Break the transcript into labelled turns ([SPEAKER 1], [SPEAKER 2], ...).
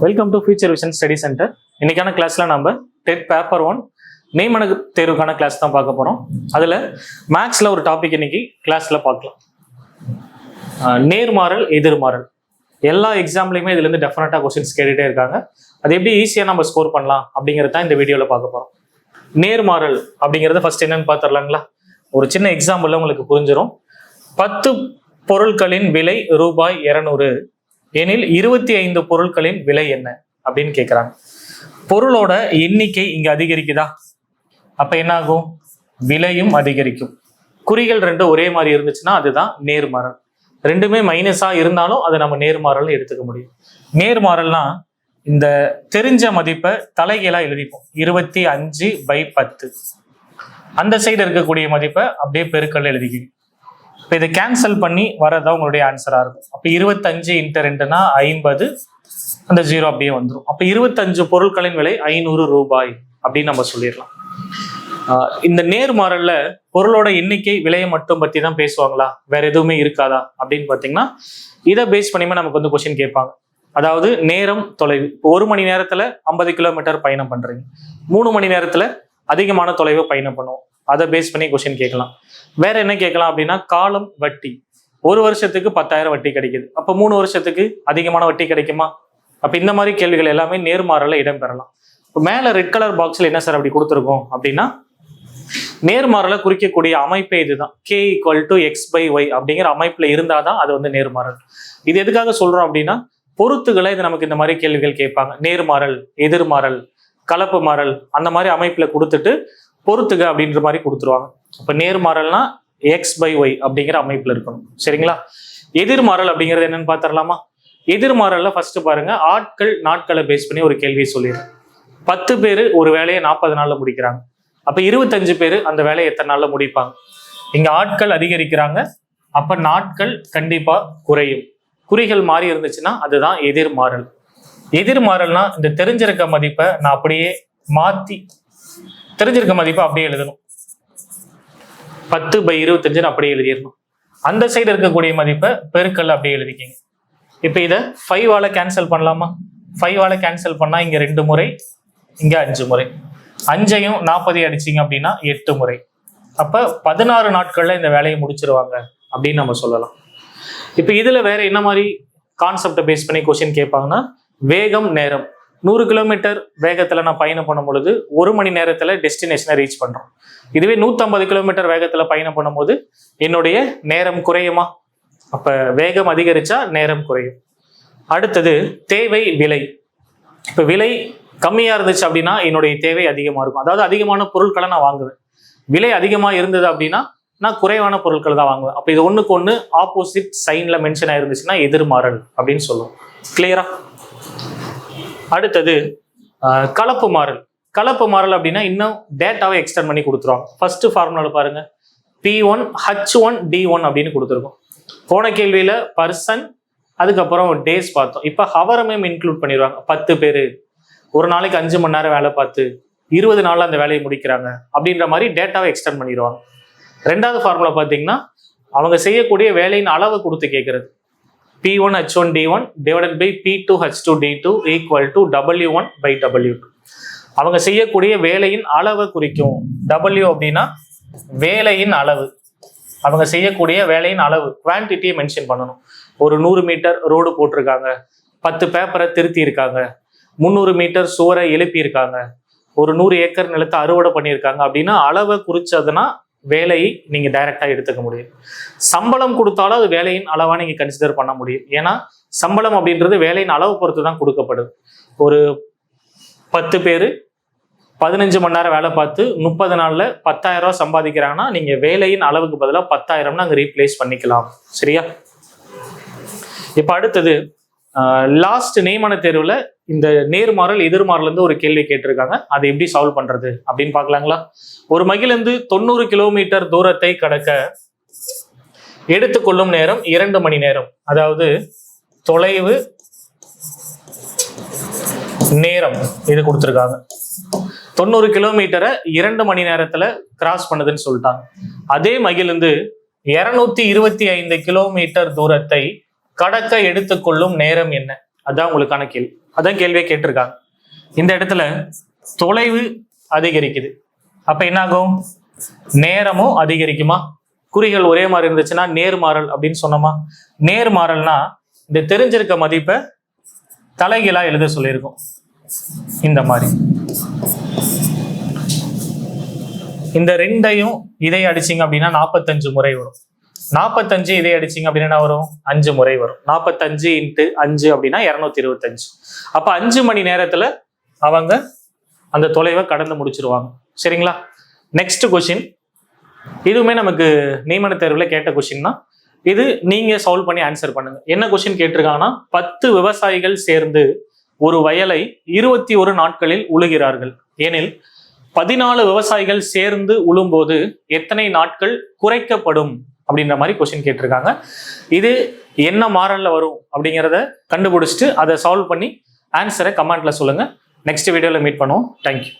[SPEAKER 1] Welcome to future vision study centre. இன்னைக்கான கிளாஸ்ல நம்ம டெட் பேப்பர் 1 நியமன தேர்வுக்கான கிளாஸ் தான் பார்க்க போறோம். அதுல மேக்ஸ்ல ஒரு டாபிக் இன்னைக்கு கிளாஸ்ல பார்க்கலாம். நேர்மாறல் எதிர்மாறல் எல்லா எக்ஸாம்லயுமே இதுல இருந்து டெஃபினட்டா கொஸ்டின்ஸ் கேட்டுட்டே இருக்காங்க. அது எப்படி ஈஸியா நம்ம ஸ்கோர் பண்ணலாம் அப்படிங்கறத தான் இந்த வீடியோல பார்க்க போறோம். நேர்மாறல் அப்படிங்கறது ஃபர்ஸ்ட் என்னன்னு பார்த்துடலாங்களா? ஒரு சின்ன எக்ஸாம்பிள்ல உங்களுக்கு புரிஞ்சிடும். 10 பொருட்களின் விலை ரூபாய் 200 எனில் 25 பொருட்களின் விலை என்ன அப்படின்னு கேட்குறாங்க. பொருளோட எண்ணிக்கை இங்க அதிகரிக்குதா? அப்ப என்ன ஆகும்? விலையும் அதிகரிக்கும். குறிகள் ரெண்டு ஒரே மாதிரி இருந்துச்சுன்னா அதுதான் நேர்மாறல். ரெண்டுமே மைனஸா இருந்தாலும் அதை நம்ம நேர்மாறல் எடுத்துக்க முடியும். நேர்மாறல்னா இந்த தெரிஞ்ச மதிப்பை தலைகீழா எழுதிப்போம். 25/10. அந்த சைடு இருக்கக்கூடிய மதிப்பை அப்படியே பெருக்கல் எழுதிக்குவீங்க. இப்போ இதை கேன்சல் பண்ணி வரதான் உங்களுடைய ஆன்சரா இருக்கும். அப்போ 25 × 2னா 50, அந்த 0 அப்படியே வந்துடும். அப்போ 25 பொருட்களின் விலை 500 ரூபாய் அப்படின்னு நம்ம சொல்லிடலாம். இந்த நேர்மாறல்ல பொருளோட எண்ணிக்கை விலையை மட்டும் பத்தி தான் பேசுவாங்களா, வேற எதுவுமே இருக்காதா அப்படின்னு பார்த்தீங்கன்னா இதை பேஸ் பண்ணியுமே நமக்கு வந்து கொஸ்டின் கேட்பாங்க. அதாவது நேரம், தொலைவு. 1 மணி நேரத்துல 50 கிலோமீட்டர் பயணம் பண்றீங்க, 3 மணி நேரத்துல அதிகமான தொலைவு பயணம் பண்ணுவோம். அதை பேஸ் பண்ணி கொஸ்டின் கேட்கலாம். வேற என்ன கேட்கலாம் அப்படின்னா காலம், வட்டி. 1 வருஷத்துக்கு 10,000 வட்டி கிடைக்குது, அப்ப 3 வருஷத்துக்கு அதிகமான வட்டி கிடைக்குமா? அப்ப இந்த மாதிரி கேள்விகள் எல்லாமே நேர்மாறல்ல இடம்பெறலாம். இப்போ மேல ரெட் கலர் பாக்ஸ்ல என்ன சார் அப்படி கொடுத்துருக்கோம் அப்படின்னா நேர்மாறலை குறிக்கக்கூடிய அமைப்பே இதுதான். K = X/Y அப்படிங்கிற அமைப்புல இருந்தாதான் அது வந்து நேர்மாறல். இது எதுக்காக சொல்றோம் அப்படின்னா பொறுத்துகளை இது நமக்கு இந்த மாதிரி கேள்விகள் கேட்பாங்க. நேர்மாறல், எதிர்மாறல், கலப்பு மாறல் அந்த மாதிரி அமைப்புல கொடுத்துட்டு பொறுத்துக அப்படின்ற மாதிரி கொடுத்துருவாங்க. அப்ப நேர்மாறல்னா X/Y அப்படிங்கிற அமைப்புல இருக்கணும். சரிங்களா? எதிர்மாறல் அப்படிங்கிறது என்னன்னு பாத்திரலாமா? எதிர்மாறல்ல ஃபர்ஸ்ட் பாருங்க, ஆட்கள் நாட்களை பேஸ் பண்ணி ஒரு கேள்வியை சொல்லிடுறேன். 10 பேர் ஒரு வேலையை 40 நாள்ல முடிக்கிறாங்க. அப்ப 25 பேர் அந்த வேலையை எத்தனை நாள்ல முடிப்பாங்க? இங்க ஆட்கள் அதிகரிக்கிறாங்க, அப்ப நாட்கள் கண்டிப்பா குறையும். குறிகள் மாறி இருந்துச்சுன்னா அதுதான் எதிர்மாறல். எதிர்மாறல்னா இந்த தெரிஞ்சிருக்க மதிப்பை நான் அப்படியே மாத்தி தெரிஞ்சிருக்க மதிப்பை அப்படியே எழுதணும். 10/25 அப்படியே எழுதிடணும். அந்த சைடு இருக்கக்கூடிய மதிப்பை பெருக்கல் அப்படியே எழுதிக்கிங்க. இப்போ இதை 5ஆல கேன்சல் பண்ணலாமா? 5ஆல கேன்சல் பண்ணா இங்க 2 முறை, இங்க 5 முறை. 5ஐயும் 40 அடிச்சிங்க அப்படின்னா 8 முறை. அப்ப 16 நாட்கள்ல இந்த வேலையை முடிச்சிருவாங்க அப்படின்னு நம்ம சொல்லலாம். இப்போ இதுல வேற என்ன மாதிரி கான்செப்டை பேஸ் பண்ணி கொஸ்டின் கேட்பாங்கன்னா வேகம், நேரம். 100 கிலோமீட்டர் வேகத்துல நான் பயணம் பண்ணும் பொழுது 1 மணி நேரத்துல டெஸ்டினேஷனை ரீச் பண்றோம். இதுவே 150 கிலோமீட்டர் வேகத்துல பயணம் பண்ணும்போது என்னுடைய நேரம் குறையுமா? அப்ப வேகம் அதிகரிச்சா நேரம் குறையும். அடுத்தது தேவை, விலை. இப்ப விலை கம்மியா இருந்துச்சு அப்படின்னா என்னுடைய தேவை அதிகமா இருக்கும். அதாவது அதிகமான பொருட்களை நான் வாங்குவேன். விலை அதிகமா இருந்தது அப்படின்னா நான் குறைவான பொருட்கள் தான் வாங்குவேன். அப்ப இது ஒண்ணுக்கு ஒண்ணு ஆப்போசிட் சைன்ல மென்ஷன் ஆயிருந்துச்சுன்னா எதிர்மாறல் அப்படின்னு சொல்லுவோம். கிளியரா? அடுத்தது கலப்பு மாறல். கலப்பு மாறல் அப்படின்னா இன்னும் டேட்டாவை எக்ஸ்டெண்ட் பண்ணி கொடுத்துருவாங்க. ஃபர்ஸ்ட் ஃபார்முலால பாருங்க, P1 H1 D1 அப்படின்னு கொடுத்துருக்கோம். போன கேள்வியில பர்சன், அதுக்கப்புறம் டேஸ் பார்த்தோம். இப்போ ஹவரமே இன்க்ளூட் பண்ணிடுவாங்க. 10 பேர் ஒரு நாளைக்கு 5 மணி நேரம் வேலை பார்த்து 20 நாள்ல அந்த வேலையை முடிக்கிறாங்க அப்படின்ற மாதிரி டேட்டாவை எக்ஸ்டெண்ட் பண்ணிடுவாங்க. ரெண்டாவது ஃபார்முலா பார்த்தீங்கன்னா அவங்க செய்யக்கூடிய வேலையின் அளவை கொடுத்து கேட்கறது. P1 H1 D1 / P2 H2 D2 = W1/W2. அவங்க செய்யக்கூடிய வேலையின் அளவை குறிக்கும். W அப்படின்னா வேலையின் அளவு. அவங்க செய்யக்கூடிய வேலையின் அளவு, குவான்டிட்டியை மென்ஷன் பண்ணணும். ஒரு 100 மீட்டர் ரோடு போட்டிருக்காங்க, 10 பேப்பரை திருத்தி இருக்காங்க, 300 மீட்டர் சுவரை எழுப்பி இருக்காங்க, ஒரு 100 ஏக்கர் நிலத்தை அறுவடை பண்ணியிருக்காங்க அப்படின்னா அளவை குறிச்சதுன்னா வேலையை நீங்க டைரக்டா எடுத்துக்க முடியும். சம்பளம் கொடுத்தாலும் அது வேலையின் அளவா நீங்க கன்சிடர் பண்ண முடியும். ஏன்னா சம்பளம் அப்படின்றது வேலையின் அளவு பொறுத்து தான் கொடுக்கப்படுது. ஒரு 10 பேர் 15 மணி நேரம் வேலை பார்த்து 30 நாள்ல 10,000 ரூபாய் சம்பாதிக்கிறாங்கன்னா நீங்க வேலையின் அளவுக்கு பதிலாக 10,000 அங்க ரீப்ளேஸ் பண்ணிக்கலாம். சரியா? இப்ப அடுத்தது லாஸ்ட் நியமன தேர்வுல இந்த நேர்மாறல், எதிர்மாறல் இருந்து ஒரு கேள்வி கேட்டிருக்காங்க. அதை எப்படி சால்வ் பண்றது அப்படின்னு பாக்கலாங்களா? ஒரு மகிழ்ந்து 90 கிலோமீட்டர் தூரத்தை கடக்க எடுத்துக்கொள்ளும் நேரம் 2 மணி நேரம். அதாவது தொலைவு, நேரம் இது கொடுத்துருக்காங்க. 90 கிலோமீட்டரை 2 மணி நேரத்துல கிராஸ் பண்ணுதுன்னு சொல்லிட்டாங்க. அதே மகிழ்ந்து 225 கிலோமீட்டர் தூரத்தை கடக்க எடுத்துக்கொள்ளும் நேரம் என்ன? அதான் உங்களுக்கான கேள்வி. அதான் கேள்வியே கேட்டிருக்காங்க. இந்த இடத்துல தொலைவு அதிகரிக்குது, அப்ப என்ன ஆகும்? நேரமும் அதிகரிக்குமா? குறிகள் ஒரே மாதிரி இருந்துச்சுன்னா நேர்மாறல் அப்படின்னு சொன்னோமா? நேர்மாறல்னா இந்த தெரிஞ்சிருக்க மதிப்பை தலைகீழா எழுத சொல்லியிருக்கோம். இந்த மாதிரி இந்த ரெண்டையும் இதை அடிச்சிங்க அப்படின்னா 45 முறை வரும். 45 இதை அடிச்சிங்க அப்படின்னா என்ன வரும்? 5 முறை வரும். 45 × 5 அப்படின்னா 225. அப்ப 5 மணி நேரத்துல அவங்க அந்த தொலைவை கடந்து முடிச்சிருவாங்க. சரிங்களா? நெக்ஸ்ட் கொஸ்டின், இதுவுமே நமக்கு நியமன தேர்வுல கேட்ட கொஸ்டின் தான். இது நீங்க சால்வ் பண்ணி ஆன்சர் பண்ணுங்க. என்ன கொஸ்டின் கேட்டிருக்காங்கன்னா, 10 விவசாயிகள் சேர்ந்து ஒரு வயலை 21 நாட்களில் உழுகிறார்கள் எனில் 14 விவசாயிகள் சேர்ந்து உழும்போது எத்தனை நாட்கள் குறைக்கப்படும் அப்படின்ற மாதிரி கொஸ்டின் கேட்டிருக்காங்க. இது என்ன மாறல்ல வரும் அப்படிங்கிறத கண்டுபிடிச்சிட்டு அதை சால்வ் பண்ணி ஆன்சரை கமெண்ட்ல சொல்லுங்க. நெக்ஸ்ட் வீடியோல மீட் பண்ணுவோம். தேங்க்யூ.